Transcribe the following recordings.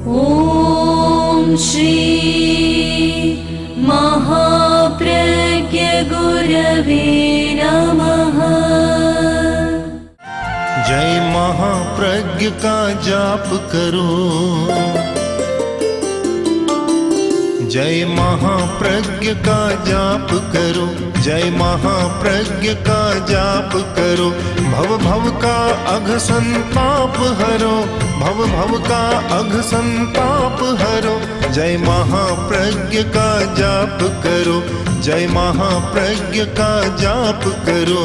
ॐ श्री महाप्रज्ञ गुरवे नमः। जय महाप्रज्ञ का जाप करो, जय महाप्रज्ञ का जाप करो, जय महाप्रज्ञ का जाप करो। भव भव का अघ संताप हरो, भव भव का अघ संताप हरो। जय महाप्रज्ञ का जाप करो, जय महाप्रज्ञ का जाप करो।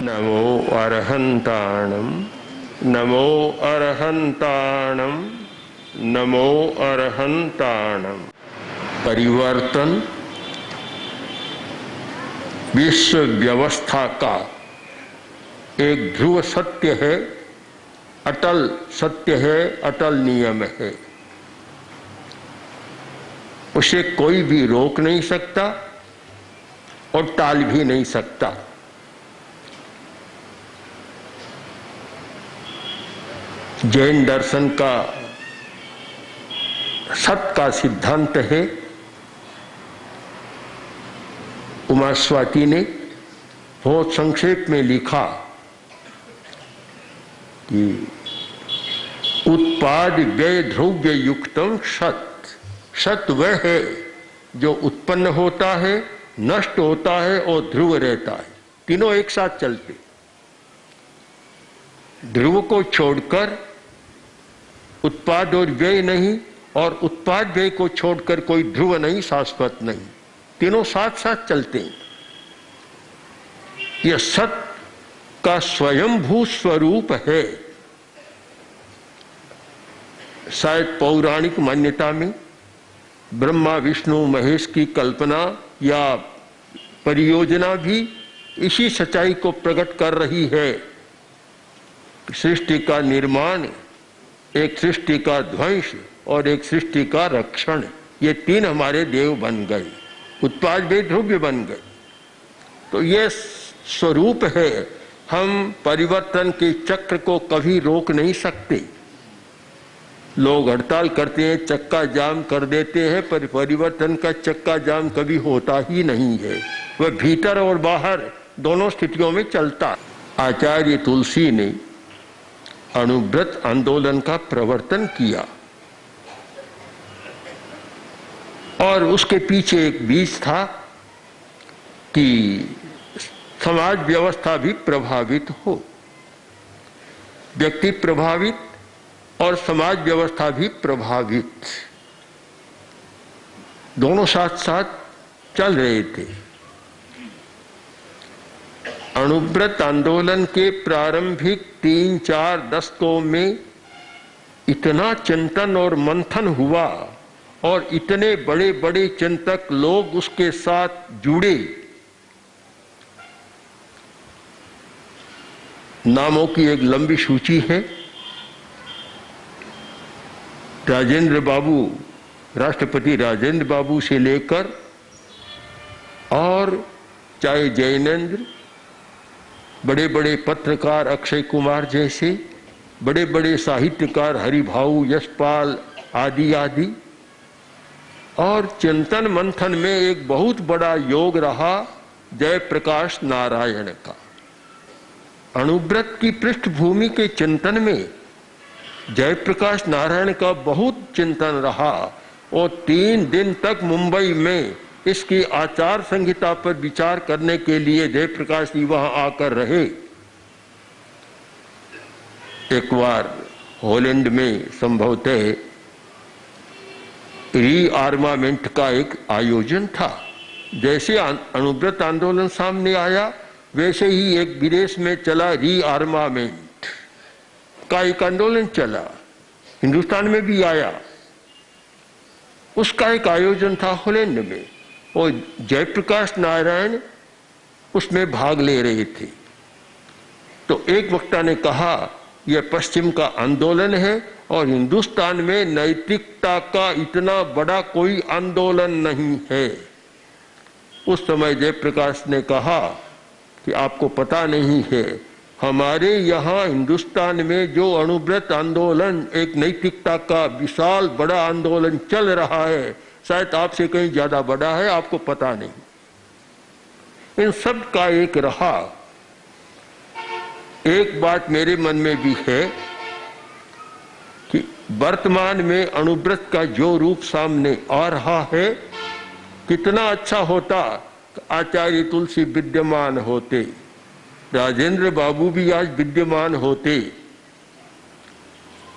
नमो अरहंताणं, नमो अरहंताणं, नमो अरहंताणं। परिवर्तन विश्व व्यवस्था का एक ध्रुव सत्य है, अटल सत्य है, अटल नियम है। उसे कोई भी रोक नहीं सकता और टाल भी नहीं सकता। जैन दर्शन का सत का सिद्धांत है। उमा स्वाति ने बहुत संक्षेप में लिखा कि उत्पाद व्यय द्रव्य युक्तम सत। सत वह है जो उत्पन्न होता है, नष्ट होता है और ध्रुव रहता है। तीनों एक साथ चलते। ध्रुव को छोड़कर उत्पाद और व्यय नहीं, और उत्पाद व्यय को छोड़कर कोई ध्रुव नहीं, शाश्वत नहीं। तीनों साथ साथ चलते हैं। यह सत का स्वयंभू स्वरूप है। शायद पौराणिक मान्यता में ब्रह्मा विष्णु महेश की कल्पना या परियोजना भी इसी सच्चाई को प्रकट कर रही है। सृष्टि का निर्माण, एक सृष्टि का ध्वंस और एक सृष्टि का रक्षण, ये तीन हमारे देव बन गए, उत्पाद वे ध्रुव्य बन गए। तो ये स्वरूप है। हम परिवर्तन के चक्र को कभी रोक नहीं सकते। लोग हड़ताल करते हैं, चक्का जाम कर देते हैं, पर परिवर्तन का चक्का जाम कभी होता ही नहीं है। वह भीतर और बाहर दोनों स्थितियों में चलता। आचार्य तुलसी ने अणुव्रत आंदोलन का प्रवर्तन किया और उसके पीछे एक बीज था कि समाज व्यवस्था भी प्रभावित हो। व्यक्ति प्रभावित और समाज व्यवस्था भी प्रभावित, दोनों साथ साथ चल रहे थे। अणुव्रत आंदोलन के प्रारंभिक 3-4 दशकों में इतना चिंतन और मंथन हुआ और इतने बड़े बड़े चिंतक लोग उसके साथ जुड़े। नामों की एक लंबी सूची है। राजेंद्र बाबू, राष्ट्रपति राजेंद्र बाबू से लेकर और चाहे जैनेन्द्र, बड़े बड़े पत्रकार अक्षय कुमार जैसे, बड़े बड़े साहित्यकार हरिभाऊ, यशपाल आदि आदि। और चिंतन मंथन में एक बहुत बड़ा योग रहा जयप्रकाश नारायण का। अणुव्रत की पृष्ठभूमि के चिंतन में जयप्रकाश नारायण का बहुत चिंतन रहा और 3 दिन तक मुंबई में इसकी आचार संहिता पर विचार करने के लिए जयप्रकाश जी वहां आकर रहे। एक बार हॉलैंड में संभवतः रीआर्मामेंट का एक आयोजन था। जैसे अणुव्रत आंदोलन सामने आया, वैसे ही एक विदेश में चला रीआर्मामेंट का एक आंदोलन चला, हिंदुस्तान में भी आया। उसका एक आयोजन था हॉलैंड में और जयप्रकाश नारायण उसमें भाग ले रहे थे। तो एक वक्ता ने कहा यह पश्चिम का आंदोलन है और हिंदुस्तान में नैतिकता का इतना बड़ा कोई आंदोलन नहीं है। उस समय जयप्रकाश ने कहा कि आपको पता नहीं है, हमारे यहाँ हिंदुस्तान में जो अणुव्रत आंदोलन एक नैतिकता का विशाल बड़ा आंदोलन चल रहा है, शायद आपसे कहीं ज्यादा बड़ा है, आपको पता नहीं। इन सब का एक रहा। एक बात मेरे मन में भी है कि वर्तमान में अणुव्रत का जो रूप सामने आ रहा है, कितना अच्छा होता आचार्य तुलसी विद्यमान होते, राजेंद्र बाबू भी आज विद्यमान होते,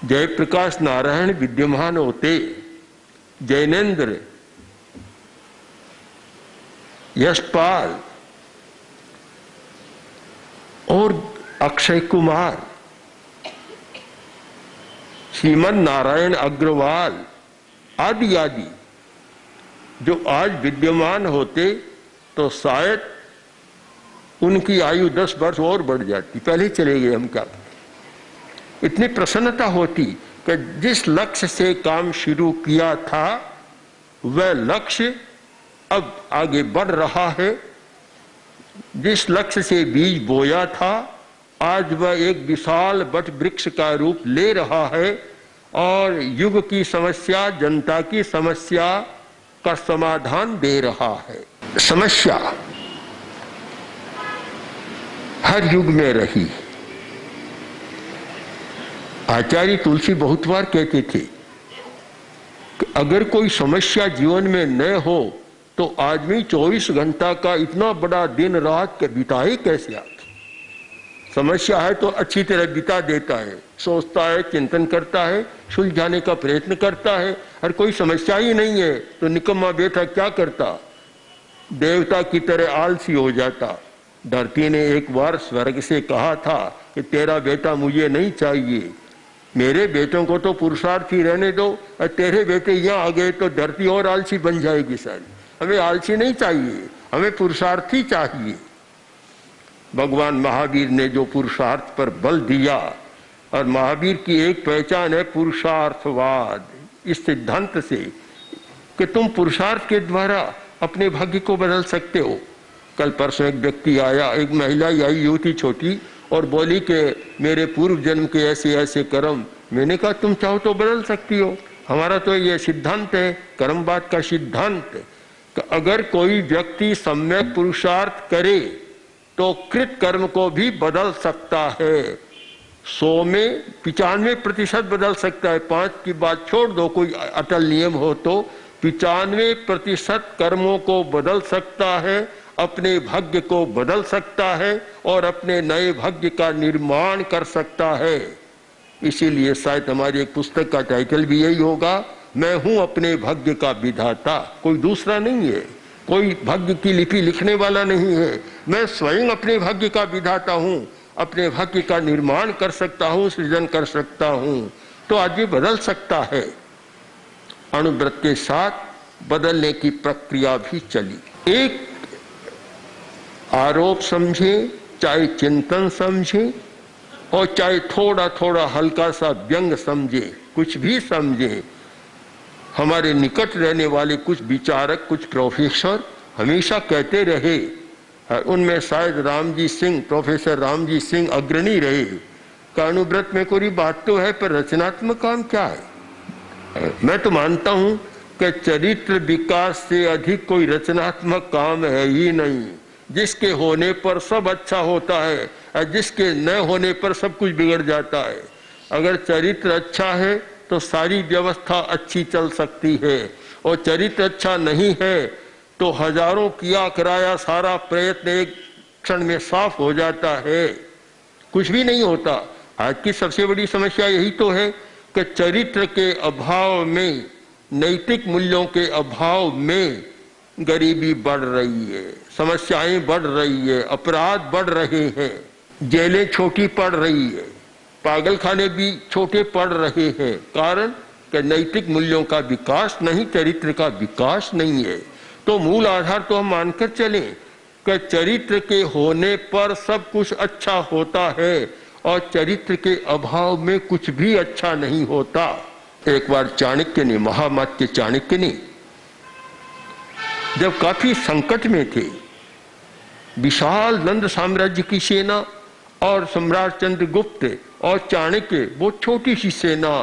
जयप्रकाश नारायण विद्यमान होते, जैनेन्द्र, यशपाल और अक्षय कुमार, श्रीमन नारायण अग्रवाल आदि आदि जो आज विद्यमान होते तो शायद उनकी आयु 10 वर्ष और बढ़ जाती। पहले चले गए हम क्या। इतनी प्रसन्नता होती कि जिस लक्ष्य से काम शुरू किया था वह लक्ष्य अब आगे बढ़ रहा है। जिस लक्ष्य से बीज बोया था आज वह एक विशाल वट वृक्ष का रूप ले रहा है और युग की समस्या, जनता की समस्या का समाधान दे रहा है। समस्या हर युग में रही। आचार्य तुलसी बहुत बार कहते थे कि अगर कोई समस्या जीवन में न हो तो आदमी 24 घंटा का इतना बड़ा दिन रात के बिताए कैसे। आप समस्या है तो अच्छी तरह बिता देता है, सोचता है, चिंतन करता है, सुलझाने का प्रयत्न करता है। और कोई समस्या ही नहीं है तो निकम्मा बेटा क्या करता, देवता की तरह आलसी हो जाता। धरती ने एक बार स्वर्ग से कहा था कि तेरा बेटा मुझे नहीं चाहिए, मेरे बेटों को तो पुरुषार्थी रहने दो, और तेरे बेटे यहाँ आ गए तो धरती और आलसी बन जाएगी सारी। हमें आलसी नहीं चाहिए, हमें पुरुषार्थी चाहिए। भगवान महावीर ने जो पुरुषार्थ पर बल दिया, और महावीर की एक पहचान है पुरुषार्थवाद, इस सिद्धांत से कि तुम पुरुषार्थ के द्वारा अपने भाग्य को बदल सकते हो। कल परसों एक व्यक्ति आया, एक महिला आई युवती छोटी, और बोली कि मेरे पूर्व जन्म के ऐसे ऐसे कर्म। मैंने कहा तुम चाहो तो बदल सकती हो, हमारा तो ये सिद्धांत है, कर्मवाद का सिद्धांत। अगर कोई व्यक्ति सम्यक पुरुषार्थ करे तो कृत कर्म को भी बदल सकता है। 100 में 95% बदल सकता है। 5 की बात छोड़ दो, कोई अटल नियम हो तो 95% कर्मों को बदल सकता है, अपने भाग्य को बदल सकता है और अपने नए भाग्य का निर्माण कर सकता है। इसीलिए शायद हमारी एक पुस्तक का टाइटल भी यही होगा, मैं हूं अपने भाग्य का विधाता। कोई दूसरा नहीं है, कोई भाग्य की लिपि लिखने वाला नहीं है, मैं स्वयं अपने भाग्य का विधाता हूं, अपने भाग्य का निर्माण कर सकता हूं, सृजन कर सकता हूं। तो आज ये बदल सकता है। अणुव्रत के साथ बदलने की प्रक्रिया भी चली। एक आरोप समझे, चाहे चिंतन समझे, और चाहे थोड़ा थोड़ा हल्का सा व्यंग समझे, कुछ भी समझे, हमारे निकट रहने वाले कुछ विचारक, कुछ प्रोफेसर हमेशा कहते रहे, उनमें शायद रामजी सिंह, प्रोफेसर रामजी सिंह अग्रणी रहे, कि अणुव्रत में कोई बात तो है पर रचनात्मक काम क्या है। मैं तो मानता हूं कि चरित्र विकास से अधिक कोई रचनात्मक काम है ही नहीं। जिसके होने पर सब अच्छा होता है और जिसके न होने पर सब कुछ बिगड़ जाता है। अगर चरित्र अच्छा है तो सारी व्यवस्था अच्छी चल सकती है, और चरित्र अच्छा नहीं है तो हजारों किया कराया सारा प्रयत्न एक क्षण में साफ हो जाता है, कुछ भी नहीं होता। आज की सबसे बड़ी समस्या यही तो है कि चरित्र के अभाव में, नैतिक मूल्यों के अभाव में गरीबी बढ़ रही है, समस्याएं बढ़ रही है, अपराध बढ़ रहे हैं, जेलें छोटी पड़ रही है, पागल खाने भी छोटे पड़ रहे हैं। कारण कि नैतिक मूल्यों का विकास नहीं, चरित्र का विकास नहीं है, तो मूल आधार तो हम मानकर चलें कि चरित्र के होने पर सब कुछ अच्छा होता है और चरित्र के अभाव में कुछ भी अच्छा नहीं होता। एक बार चाणक्य ने, महामात्य चाणक्य ने, जब काफी संकट में थे, विशाल नंद साम्राज्य की सेना और सम्राट चंद्रगुप्त और चाणक्य वो छोटी सी सेना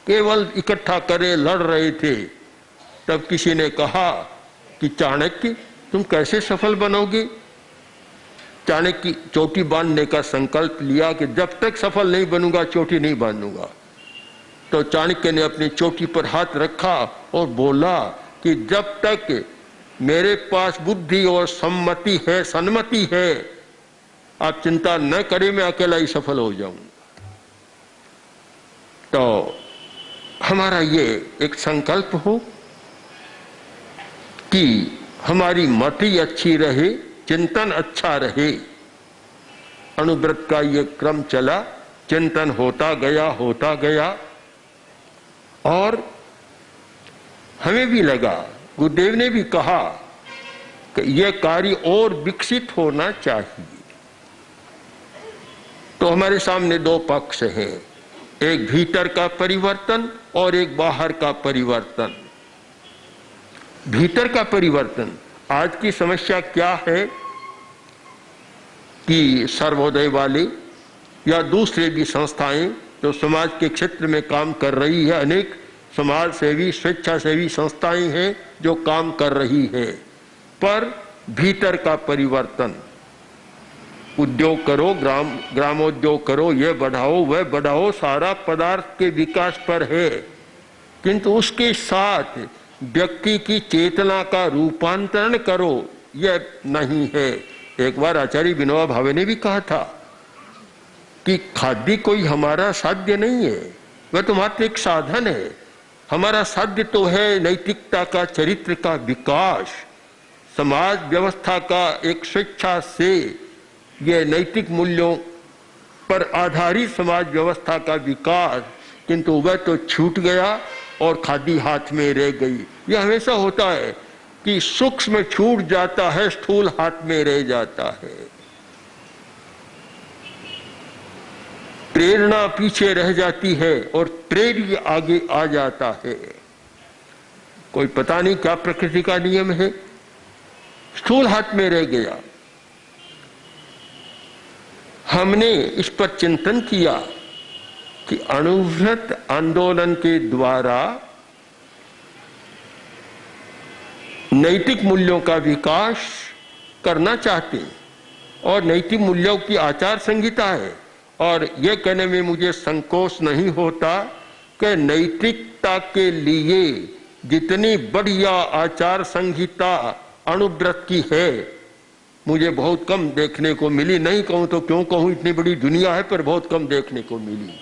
केवल इकट्ठा करे लड़ रहे थे, तब किसी ने कहा कि चाणक्य तुम कैसे सफल बनोगे? चाणक्य चोटी बांधने का संकल्प लिया कि जब तक सफल नहीं बनूंगा चोटी नहीं बांधूंगा। तो चाणक्य ने अपनी चोटी पर हाथ रखा और बोला कि जब तक मेरे पास बुद्धि और सन्मति है, आप चिंता न करें, मैं अकेला ही सफल हो जाऊं। तो हमारा ये एक संकल्प हो कि हमारी मति अच्छी रहे, चिंतन अच्छा रहे। अनुव्रत का ये क्रम चला, चिंतन होता गया और हमें भी लगा, गुरुदेव ने भी कहा कि यह कार्य और विकसित होना चाहिए। तो हमारे सामने दो पक्ष हैं, एक भीतर का परिवर्तन और एक बाहर का परिवर्तन। भीतर का परिवर्तन, आज की समस्या क्या है कि सर्वोदय वाले या दूसरे भी संस्थाएं जो समाज के क्षेत्र में काम कर रही है, अनेक समाज सेवी स्वेच्छासेवी संस्थाएं हैं जो काम कर रही है, पर भीतर का परिवर्तन, उद्योग करो, ग्रामोद्योग करो, ये बढ़ाओ वह बढ़ाओ, सारा पदार्थ के विकास पर है, किंतु उसके साथ व्यक्ति की चेतना का रूपांतरण करो, यह नहीं है। एक बार आचार्य विनोबा भावे ने भी कहा था कि खाद्य कोई हमारा साध्य नहीं है, वह तो मात्र एक साधन है। हमारा साध्य तो है नैतिकता का, चरित्र का विकास, समाज व्यवस्था का एक स्वेच्छा से यह नैतिक मूल्यों पर आधारित समाज व्यवस्था का विकास, किंतु वह तो छूट गया और खादी हाथ में रह गई। यह हमेशा होता है कि सूक्ष्म छूट जाता है, स्थूल हाथ में रह जाता है। प्रेरणा पीछे रह जाती है और प्रेर्य आगे आ जाता है। कोई पता नहीं क्या प्रकृति का नियम है, स्थूल हाथ में रह गया। हमने इस पर चिंतन किया कि अणुव्रत आंदोलन के द्वारा नैतिक मूल्यों का विकास करना चाहते हैं और नैतिक मूल्यों की आचार संहिता है, और यह कहने में मुझे संकोच नहीं होता कि नैतिकता के लिए जितनी बढ़िया आचार संहिता अणुव्रत की है, मुझे बहुत कम देखने को मिली। नहीं कहूं तो क्यों कहूं, इतनी बड़ी दुनिया है, पर बहुत कम देखने को मिली।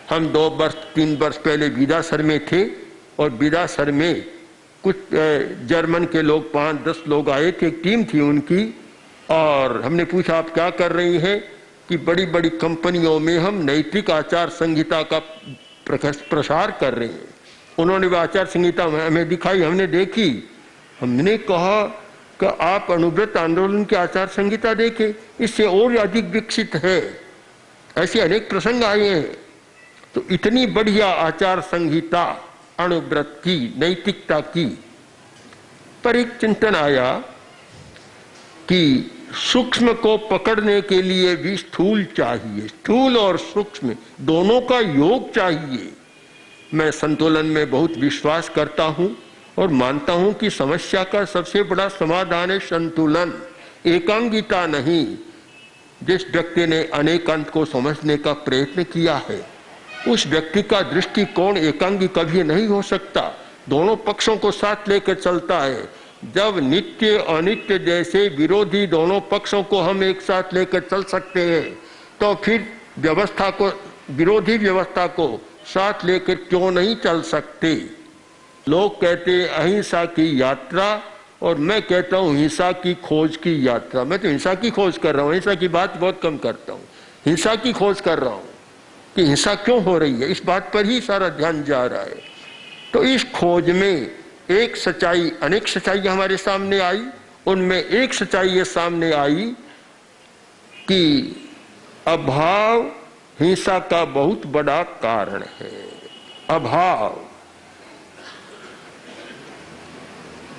हम 2-3 वर्ष पहले विदासर में थे और विदासर में कुछ जर्मन के लोग 5-10 लोग आए थे, एक टीम थी उनकी, और हमने पूछा आप क्या कर रही हैं? कि बड़ी बड़ी कंपनियों में हम नैतिक आचार संहिता का प्रसार कर रहे हैं। उन्होंने वह आचार संहिता हमें दिखाई, हमने देखी। हमने कहा कि आप अणुव्रत आंदोलन की आचार संहिता देखें, इससे और अधिक विकसित है। ऐसे अनेक प्रसंग आए हैं। तो इतनी बढ़िया आचार संहिता अणुव्रत की, नैतिकता की, पर एक चिंतन आया कि सूक्ष्म को पकड़ने के लिए भी स्थूल चाहिए, स्थूल और सूक्ष्म दोनों का योग चाहिए। मैं संतुलन में बहुत विश्वास करता हूं और मानता हूं कि समस्या का सबसे बड़ा समाधान है संतुलन, एकांगिता नहीं। जिस व्यक्ति ने अनेकांत को समझने का प्रयत्न किया है, उस व्यक्ति का दृष्टिकोण एकांगी कभी नहीं हो सकता, दोनों पक्षों को साथ लेकर चलता है। जब नित्य अनित्य जैसे विरोधी दोनों पक्षों को हम एक साथ लेकर चल सकते हैं, तो फिर व्यवस्था को, विरोधी व्यवस्था को साथ लेकर क्यों नहीं चल सकते? लोग कहते हैं अहिंसा की यात्रा, और मैं कहता हूं हिंसा की खोज की यात्रा। मैं तो हिंसा की खोज कर रहा हूं, हिंसा की बात बहुत कम करता हूं। हिंसा की खोज कर रहा हूं कि हिंसा क्यों हो रही है, इस बात पर ही सारा ध्यान जा रहा है। तो इस खोज में एक सच्चाई, अनेक सच्चाई हमारे सामने आई, उनमें एक सच्चाई ये सामने आई कि अभाव हिंसा का बहुत बड़ा कारण है। अभाव,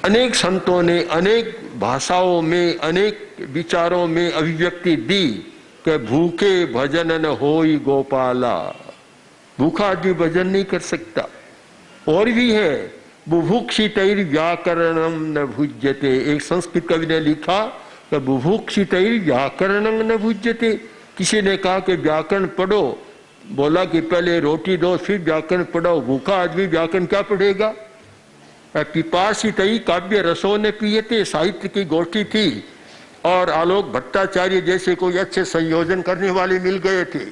अनेक संतों ने अनेक भाषाओं में, अनेक विचारों में अभिव्यक्ति दी कि भूखे भजन न होई गोपाला। भूखा आदमी भजन नहीं कर सकता। और भी है, बुभुक्षितैर व्याकरणम न भुज्यते। एक संस्कृत कवि ने लिखा कि बुभुक्षितैर व्याकरणम न भुज्यते। किसी ने कहा कि व्याकरण पढ़ो, बोला कि पहले रोटी दो फिर व्याकरण पढ़ो। भूखा आदमी व्याकरण क्या पढ़ेगा? पिपासितई काव्य रसों ने पियते। साहित्य की गोष्ठी थी और आलोक भट्टाचार्य जैसे कोई अच्छे संयोजन करने वाले मिल गए थे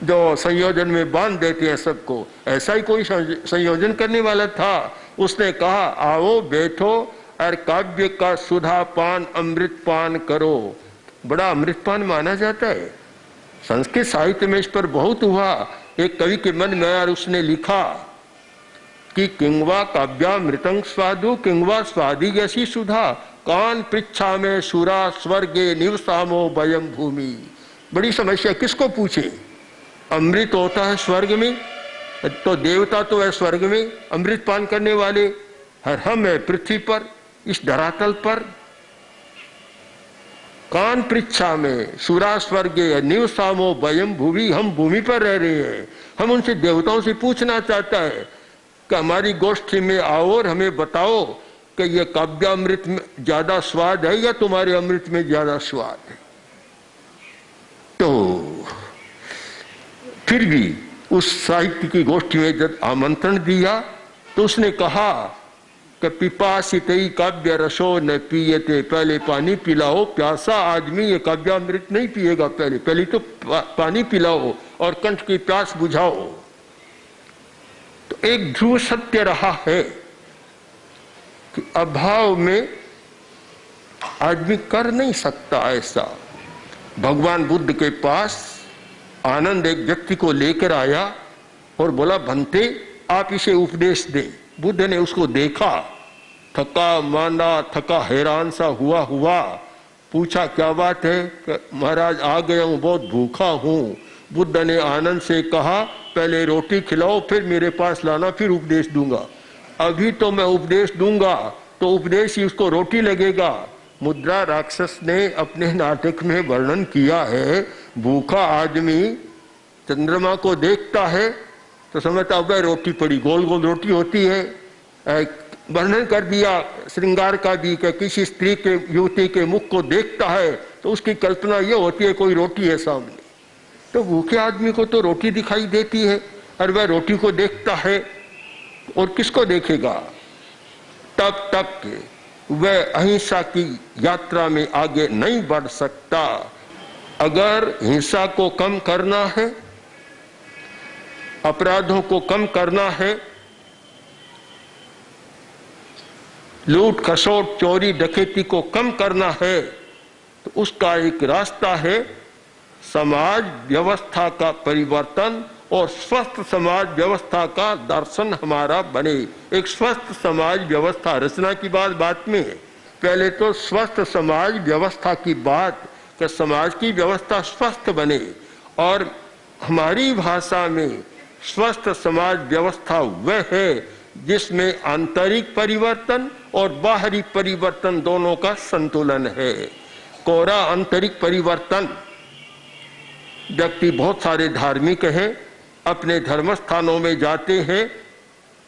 जो संयोजन में बांध देते हैं सबको। ऐसा ही कोई संयोजन करने वाला था। उसने कहा आओ बैठो और काव्य का सुधा पान अमृत पान करो। बड़ा अमृत पान माना जाता है। संस्कृत साहित्य में इस पर बहुत हुआ। एक कवि के मन में और उसने लिखा कि किंगवा काव्यामृतं स्वादु किंगवा स्वादि यसी सुधा कान पृच्छा में सुरा स्वर्गे निवसामो वयम भूमि। बड़ी समस्या, किसको पूछे? अमृत होता है स्वर्ग में, तो देवता तो है स्वर्ग में अमृत पान करने वाले, और हम है पृथ्वी पर, इस धरातल पर। कान पृच्छा में सुरा स्वर्गे निवसामो वयम भूमि। हम भूमि पर रह रहे हैं। हम उनसे, देवताओं से पूछना चाहता है कि हमारी गोष्ठी में आओ और हमें बताओ कि ये काव्यामृत में ज्यादा स्वाद है या तुम्हारे अमृत में ज्यादा स्वाद है। तो फिर भी उस साहित्य की गोष्ठी में जब आमंत्रण दिया तो उसने कहा कि पिपासितई काव्य रसो न पियते। पहले पानी पिलाओ, प्यासा आदमी ये काव्यामृत नहीं पिएगा। पहले तो पानी पिलाओ और कंठ की प्यास बुझाओ। तो एक ध्रुव सत्य रहा है कि अभाव में आदमी कर नहीं सकता ऐसा। भगवान बुद्ध के पास आनंद एक व्यक्ति को लेकर आया और बोला भंते आप इसे उपदेश दें। बुद्ध ने उसको देखा, थका मांदा, थका हैरान सा हुआ। पूछा क्या बात है? महाराज आ गया हूं, बहुत भूखा हूं। बुद्ध ने आनंद से कहा पहले रोटी खिलाओ फिर मेरे पास लाना, फिर उपदेश दूंगा। अभी तो मैं उपदेश दूंगा तो उपदेश ही उसको रोटी लगेगा। मुद्रा राक्षस ने अपने नाटक में वर्णन किया है, भूखा आदमी चंद्रमा को देखता है तो समझता है रोटी पड़ी, गोल गोल रोटी होती है। वर्णन कर दिया श्रृंगार का भी कि किसी स्त्री के, युवती के मुख को देखता है तो उसकी कल्पना यह होती है कोई रोटी है सामने। तो भूखे आदमी को तो रोटी दिखाई देती है और वह रोटी को देखता है, और किसको देखेगा? तब तक वह अहिंसा की यात्रा में आगे नहीं बढ़ सकता। अगर हिंसा को कम करना है, अपराधों को कम करना है, लूट खसोट चोरी डकैती को कम करना है, तो उसका एक रास्ता है समाज व्यवस्था का परिवर्तन और स्वस्थ समाज व्यवस्था का दर्शन हमारा बने। एक स्वस्थ समाज व्यवस्था रचना की बात में है। पहले तो स्वस्थ समाज व्यवस्था की बात कि समाज की व्यवस्था स्वस्थ बने, और हमारी भाषा में स्वस्थ समाज व्यवस्था वह है जिसमें आंतरिक परिवर्तन और बाहरी परिवर्तन दोनों का संतुलन है। कोरा आंतरिक परिवर्तन, व्यक्ति बहुत सारे धार्मिक हैं, अपने धर्म स्थानों में जाते हैं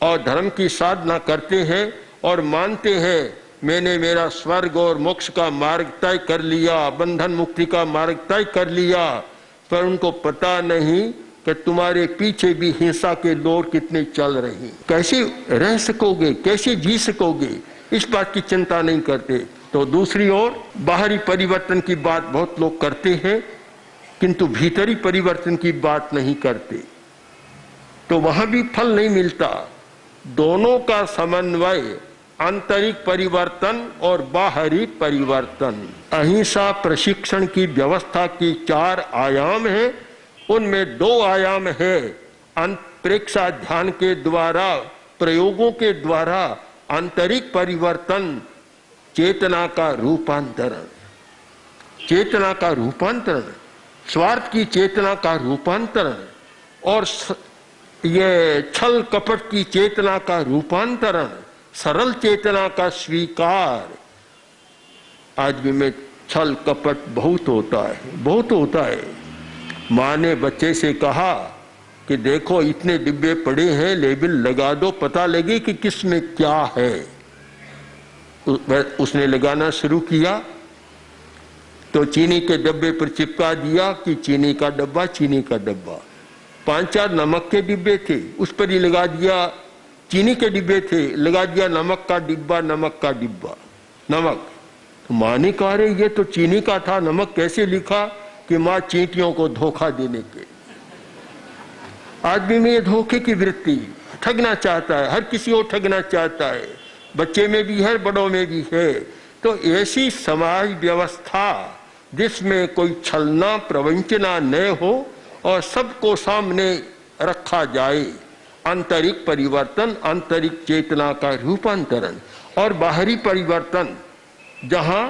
और धर्म की साधना करते हैं और मानते हैं मैंने मेरा स्वर्ग और मोक्ष का मार्ग तय कर लिया, बंधन मुक्ति का मार्ग तय कर लिया, पर उनको पता नहीं कि तुम्हारे पीछे भी हिंसा के दौर कितने चल रही। कैसे रह सकोगे, कैसे जी सकोगे, इस बात की चिंता नहीं करते। तो दूसरी ओर बाहरी परिवर्तन की बात बहुत लोग करते हैं किंतु भीतरी परिवर्तन की बात नहीं करते, तो वहां भी फल नहीं मिलता। दोनों का समन्वय, आंतरिक परिवर्तन और बाहरी परिवर्तन। अहिंसा प्रशिक्षण की व्यवस्था की 4 आयाम है, उनमें 2 आयाम है। प्रेक्षा ध्यान के द्वारा प्रयोगों के द्वारा आंतरिक परिवर्तन, चेतना का रूपांतरण, चेतना का रूपांतरण, स्वार्थ की चेतना का रूपांतरण और ये छल कपट की चेतना का रूपांतरण, सरल चेतना का स्वीकार। आज भी में छल कपट बहुत होता है, बहुत होता है। माँ ने बच्चे से कहा कि देखो इतने डिब्बे पड़े हैं, लेबल लगा दो, पता लगे कि किस में क्या है। उसने लगाना शुरू किया तो चीनी के डब्बे पर चिपका दिया कि चीनी का डब्बा, चीनी का डब्बा। 5-4 नमक के डिब्बे थे, उस पर ही लगा दिया। चीनी के डिब्बे थे, लगा दिया नमक का डिब्बा, नमक का डिब्बा, नमक। तो माँ ने कहा रे ये तो चीनी का था, नमक कैसे लिखा? कि माँ चींटियों को धोखा देने के। आदमी में ये धोखे की वृत्ति, ठगना चाहता है, हर किसी को ठगना चाहता है, बच्चे में भी है, बड़ों में भी है। तो ऐसी समाज व्यवस्था जिसमें कोई छलना प्रवंचना न हो और सबको सामने रखा जाए, आंतरिक परिवर्तन, आंतरिक चेतना का रूपांतरण और बाहरी परिवर्तन, जहां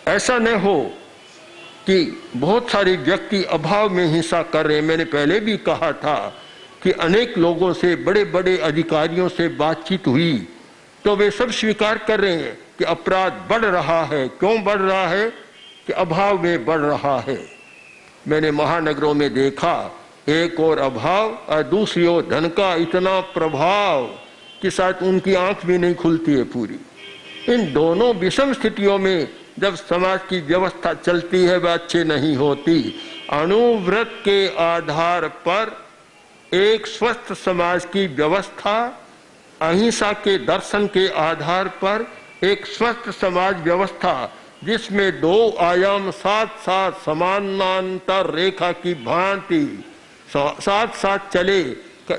ऐसा न हो कि बहुत सारे व्यक्ति अभाव में हिंसा कर रहे हैं। मैंने पहले भी कहा था कि अनेक लोगों से, बड़े बड़े अधिकारियों से बातचीत हुई तो वे सब स्वीकार कर रहे हैं कि अपराध बढ़ रहा है। क्यों बढ़ रहा है? कि अभाव में बढ़ रहा है। मैंने महानगरों में देखा, एक और अभाव और दूसरी ओर धन का इतना प्रभाव कि शायद उनकी आंख भी नहीं खुलती है पूरी। इन दोनों विषम स्थितियों में जब समाज की व्यवस्था चलती है वह अच्छी नहीं होती। अणुव्रत के आधार पर एक स्वस्थ समाज की व्यवस्था, अहिंसा के दर्शन के आधार पर एक स्वस्थ समाज व्यवस्था जिसमें 2 आयाम साथ साथ समानांतर रेखा की भांति साथ साथ चले।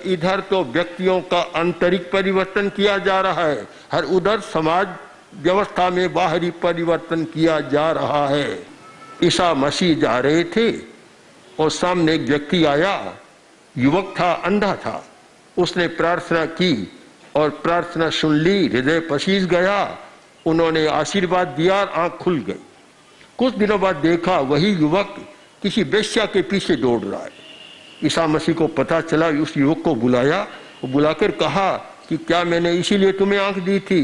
इधर तो व्यक्तियों का आंतरिक परिवर्तन किया जा रहा है, हर उधर समाज व्यवस्था में बाहरी परिवर्तन किया जा रहा है। ईसा मसीह जा रहे थे और सामने एक व्यक्ति आया, युवक था, अंधा था। उसने प्रार्थना की और प्रार्थना सुन ली, हृदय पसीज गया। उन्होंने आशीर्वाद दिया, आंख खुल गई। कुछ दिनों बाद देखा वही युवक किसी वेश्या के पीछे दौड़ रहा है। ईसा मसीह को पता चला, उस युवक को बुलाया, बुलाकर कहा कि क्या मैंने इसीलिए तुम्हें आंख दी थी?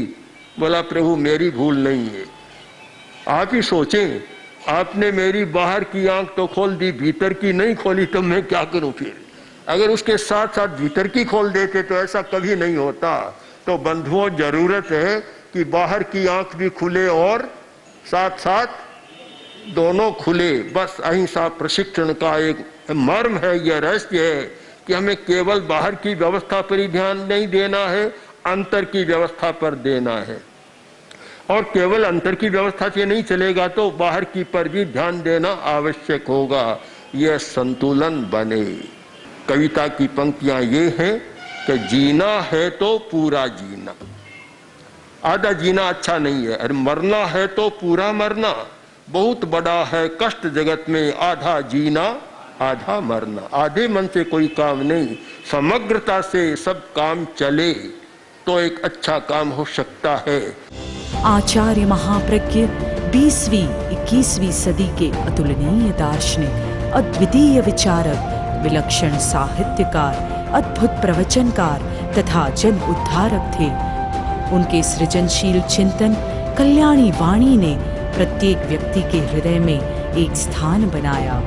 बोला प्रभु मेरी भूल नहीं है। आप ही सोचें, आपने मेरी बाहर की आंख तो खोल दी, भीतर की नहीं खोली, तो मैं क्या करूं फिर? अगर उसके साथ साथ भीतर की खोल देते तो ऐसा कभी नहीं होता। तो बंधुओं, जरूरत है कि बाहर की आंख भी खुले और साथ साथ दोनों खुले। बस अहिंसा प्रशिक्षण का एक मर्म है, यह रहस्य है कि हमें केवल बाहर की व्यवस्था पर ही ध्यान नहीं देना है, अंतर की व्यवस्था पर देना है। और केवल अंतर की व्यवस्था से नहीं चलेगा तो बाहर की पर भी ध्यान देना आवश्यक होगा, यह संतुलन बने। कविता की पंक्तियां ये हैं कि जीना है तो पूरा जीना, आधा जीना अच्छा नहीं है। अरे मरना है तो पूरा मरना, बहुत बड़ा है कष्ट जगत में, आधा जीना आधा मरना। आधे मन से कोई काम नहीं, समग्रता से सब काम चले तो एक अच्छा काम हो सकता है। आचार्य महाप्रज्ञ 20वीं 21वीं सदी के अतुलनीय दार्शनिक, अद्वितीय विचारक, विलक्षण साहित्यकार, अद्भुत प्रवचनकार तथा जन उद्धारक थे। उनके सृजनशील चिंतन कल्याणी वाणी ने प्रत्येक व्यक्ति के हृदय में एक स्थान बनाया।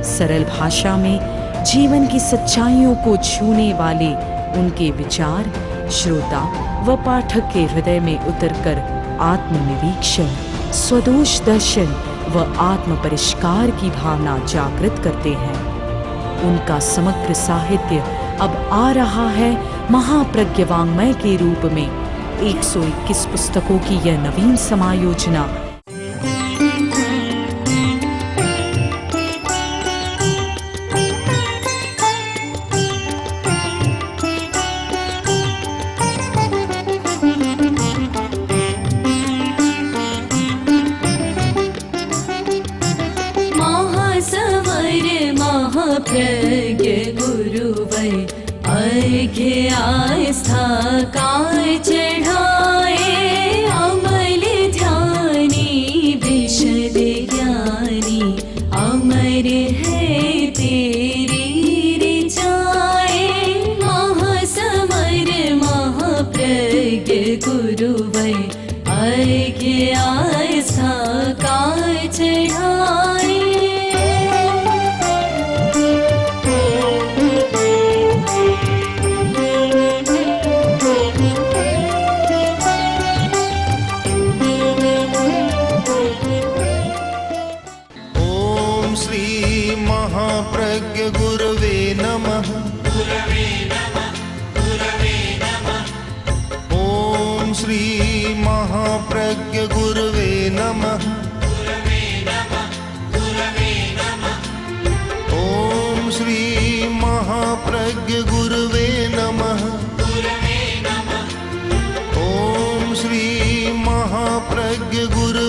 सरल भाषा में जीवन की सच्चाइयों को छूने वाले उनके विचार श्रोता व पाठक के हृदय में उतरकर आत्मनिरीक्षण, स्वदोष दर्शन व आत्म परिष्कार की भावना जागृत करते हैं। उनका समग्र साहित्य अब आ रहा है महाप्रज्ञ वाङ्मय के रूप में। 121 पुस्तकों की यह नवीन समायोजना महासवर महाप्रज्ञ गुरुवर अर्घ्य आस्था काय चढ़ाए, अमल ध्यानी विशद ज्ञानी, अमर है तेरी ऋचाए। महासमर महाप्रज्ञ गुरुवर, अर्घ्य आस्था काय चढ़ाए। ओम श्री महाप्रज्ञ गुरवे नमः। ओम श्री महाप्रज्ञ गुरवे नमः। ओम श्री महाप्रज्ञ गुरवे नमः। ओम श्री महाप्रज्ञ गुरवे